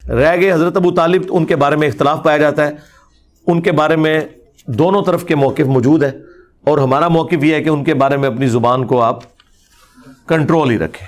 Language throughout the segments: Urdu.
رہ گئے حضرت ابو طالب، ان کے بارے میں اختلاف پایا جاتا ہے، ان کے بارے میں دونوں طرف کے موقف موجود ہیں، اور ہمارا موقف یہ ہے کہ ان کے بارے میں اپنی زبان کو آپ کنٹرول ہی رکھیں۔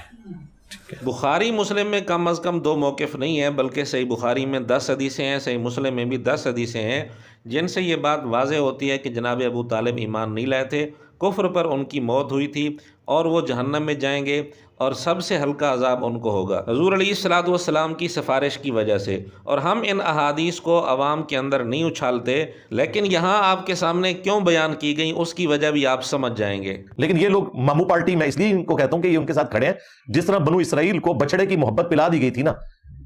بخاری مسلم میں کم از کم 2 موقف نہیں ہیں، بلکہ صحیح بخاری میں 10 حدیثیں ہیں، صحیح مسلم میں بھی 10 حدیثیں ہیں، جن سے یہ بات واضح ہوتی ہے کہ جناب ابو طالب ایمان نہیں لائے تھے، کفر پر ان کی موت ہوئی تھی، اور وہ جہنم میں جائیں گے، اور سب سے ہلکا عذاب ان کو ہوگا حضور علیہ الصلوۃ والسلام کی سفارش کی وجہ سے۔ اور ہم ان احادیث کو عوام کے اندر نہیں اچھالتے، لیکن یہاں آپ کے سامنے کیوں بیان کی گئی اس کی وجہ بھی آپ سمجھ جائیں گے۔ لیکن یہ لوگ مامو پارٹی، میں اس لیے ان کو کہتا ہوں کہ یہ ان کے ساتھ کھڑے ہیں، جس طرح بنو اسرائیل کو بچڑے کی محبت پلا دی گئی تھی نا،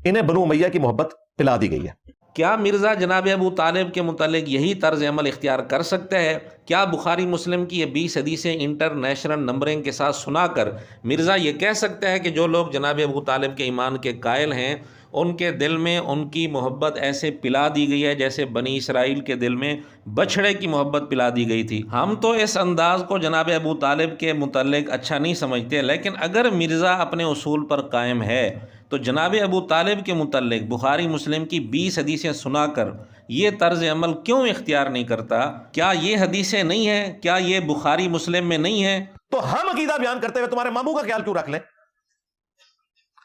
انہیں بنو امیہ کی محبت پلا دی گئی ہے۔ کیا مرزا جناب ابو طالب کے متعلق یہی طرز عمل اختیار کر سکتا ہے؟ کیا بخاری مسلم کی یہ 20 حدیثیں انٹرنیشنل نمبرنگ کے ساتھ سنا کر مرزا یہ کہہ سکتا ہے کہ جو لوگ جناب ابو طالب کے ایمان کے قائل ہیں ان کے دل میں ان کی محبت ایسے پلا دی گئی ہے جیسے بنی اسرائیل کے دل میں بچھڑے کی محبت پلا دی گئی تھی؟ ہم تو اس انداز کو جناب ابو طالب کے متعلق اچھا نہیں سمجھتے، لیکن اگر مرزا اپنے اصول پر قائم ہے تو جناب ابو طالب کے متعلق بخاری مسلم کی 20 حدیثیں سنا کر یہ طرز عمل کیوں اختیار نہیں کرتا؟ کیا یہ حدیثیں نہیں ہیں؟ کیا یہ بخاری مسلم میں نہیں ہیں؟ تو ہم عقیدہ بیان کرتے ہوئے تمہارے ماموں کا خیال کیوں رکھ لیں،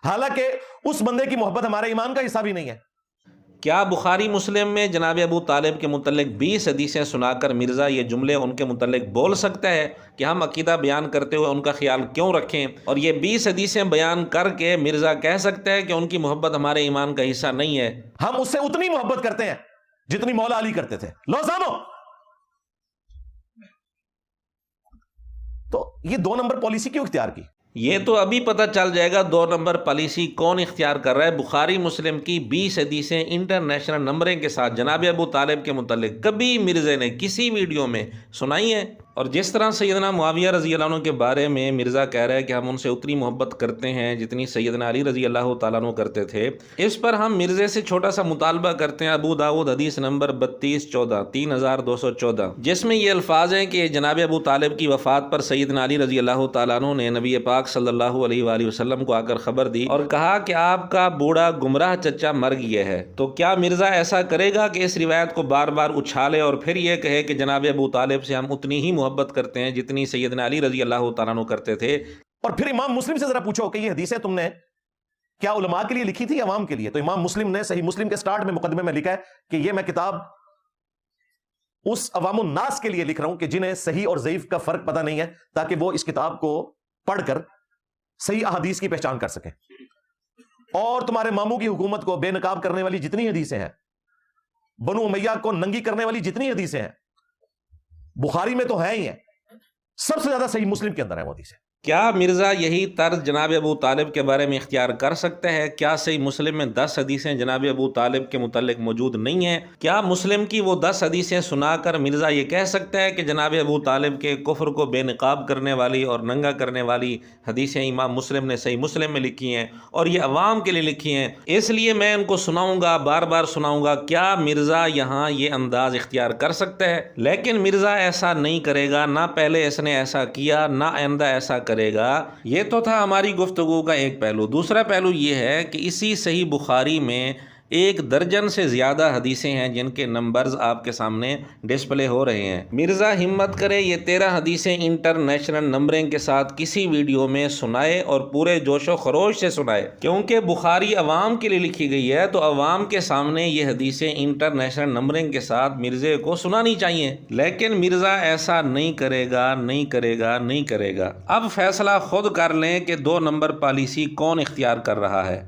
حالانکہ اس بندے کی محبت ہمارے ایمان کا حصہ بھی نہیں ہے؟ کیا بخاری مسلم میں جناب ابو طالب کے متعلق 20 حدیثیں سنا کر مرزا یہ جملے ان کے متعلق بول سکتا ہے کہ ہم عقیدہ بیان کرتے ہوئے ان کا خیال کیوں رکھیں؟ اور یہ 20 حدیثیں بیان کر کے مرزا کہہ سکتا ہے کہ ان کی محبت ہمارے ایمان کا حصہ نہیں ہے؟ ہم اس سے اتنی محبت کرتے ہیں جتنی مولا علی کرتے تھے، لو سامو۔ تو یہ 2 نمبر پالیسی کیوں اختیار کی؟ یہ تو ابھی پتہ چل جائے گا 2 نمبر پالیسی کون اختیار کر رہا ہے۔ بخاری مسلم کی 20 حدیثیں انٹرنیشنل نمبرنگ کے ساتھ جناب ابو طالب کے متعلق کبھی مرزا نے کسی ویڈیو میں سنائی ہے؟ اور جس طرح سیدنا معاویہ رضی اللہ عنہ کے بارے میں مرزا کہہ رہا ہے کہ ہم ان سے اتنی محبت کرتے ہیں جتنی سیدنا علی رضی اللہ تعالیٰ عنہ کرتے تھے، اس پر ہم مرزے سے چھوٹا سا مطالبہ کرتے ہیں۔ ابو داؤد حدیث نمبر 3214 جس میں یہ الفاظ ہیں کہ جناب ابو طالب کی وفات پر سیدنا علی رضی اللہ تعالیٰ عنہ نے نبی پاک صلی اللہ علیہ وآلہ وسلم کو آ کر خبر دی اور کہا کہ آپ کا بوڑھا گمراہ چچا مر گیا ہے۔ تو کیا مرزا ایسا کرے گا کہ اس روایت کو بار بار اچھالے اور پھر یہ کہے کہ جناب ابو طالب سے ہم اتنی ہی محبت کرتے ہیں جتنی سیدنا علی رضی اللہ تعالیٰ عنہ کرتے تھے؟ اور پھر امام مسلم سے ذرا پوچھو کہ یہ حدیثیں تم نے کیا علماء کے لیے لکھی تھی یا عوام کے لیے؟ تو امام مسلم نے صحیح مسلم کے سٹارٹ میں مقدمے میں لکھا ہے کہ یہ میں کتاب اس عوام الناس کے لیے لکھ رہا ہوں کہ جنہیں صحیح اور ضعیف کا فرق پتہ نہیں ہے، تاکہ وہ اس کتاب کو پڑھ کر صحیح احادیث کی پہچان کر سکیں۔ اور تمہارے ماموں کی حکومت کو بے نقاب کرنے والی جتنی حدیثیں ہیں، بنو امیہ کو ننگی کرنے والی جتنی حدیثیں ہیں، بخاری میں تو ہے ہی ہیں، سب سے زیادہ صحیح مسلم کے اندر ہے وہ حدیثیں۔ کیا مرزا یہی طرز جناب ابو طالب کے بارے میں اختیار کر سکتا ہے؟ کیا صحیح مسلم میں 10 حدیثیں جناب ابو طالب کے متعلق موجود نہیں ہیں؟ کیا مسلم کی وہ 10 حدیثیں سنا کر مرزا یہ کہہ سکتا ہے کہ جناب ابو طالب کے کفر کو بے نقاب کرنے والی اور ننگا کرنے والی حدیثیں امام مسلم نے صحیح مسلم میں لکھی ہیں اور یہ عوام کے لیے لکھی ہیں، اس لیے میں ان کو سناؤں گا، بار بار سناؤں گا؟ کیا مرزا یہاں یہ انداز اختیار کر سکتا ہے؟ لیکن مرزا ایسا نہیں کرے گا، نہ پہلے اس نے ایسا کیا، نہ آئندہ ایسا کرے گا۔ یہ تو تھا ہماری گفتگو کا ایک پہلو۔ دوسرا پہلو یہ ہے کہ اسی صحیح بخاری میں 1 درجن سے زیادہ حدیثیں ہیں جن کے نمبرز آپ کے سامنے ڈسپلے ہو رہے ہیں۔ مرزا ہمت کرے یہ 13 حدیثیں انٹرنیشنل نمبرنگ کے ساتھ کسی ویڈیو میں سنائے اور پورے جوش و خروش سے سنائے، کیونکہ بخاری عوام کے لیے لکھی گئی ہے، تو عوام کے سامنے یہ حدیثیں انٹرنیشنل نمبرنگ کے ساتھ مرزے کو سنانی چاہیے۔ لیکن مرزا ایسا نہیں کرے گا۔ اب فیصلہ خود کر لیں کہ 2 نمبر پالیسی کون اختیار کر رہا ہے۔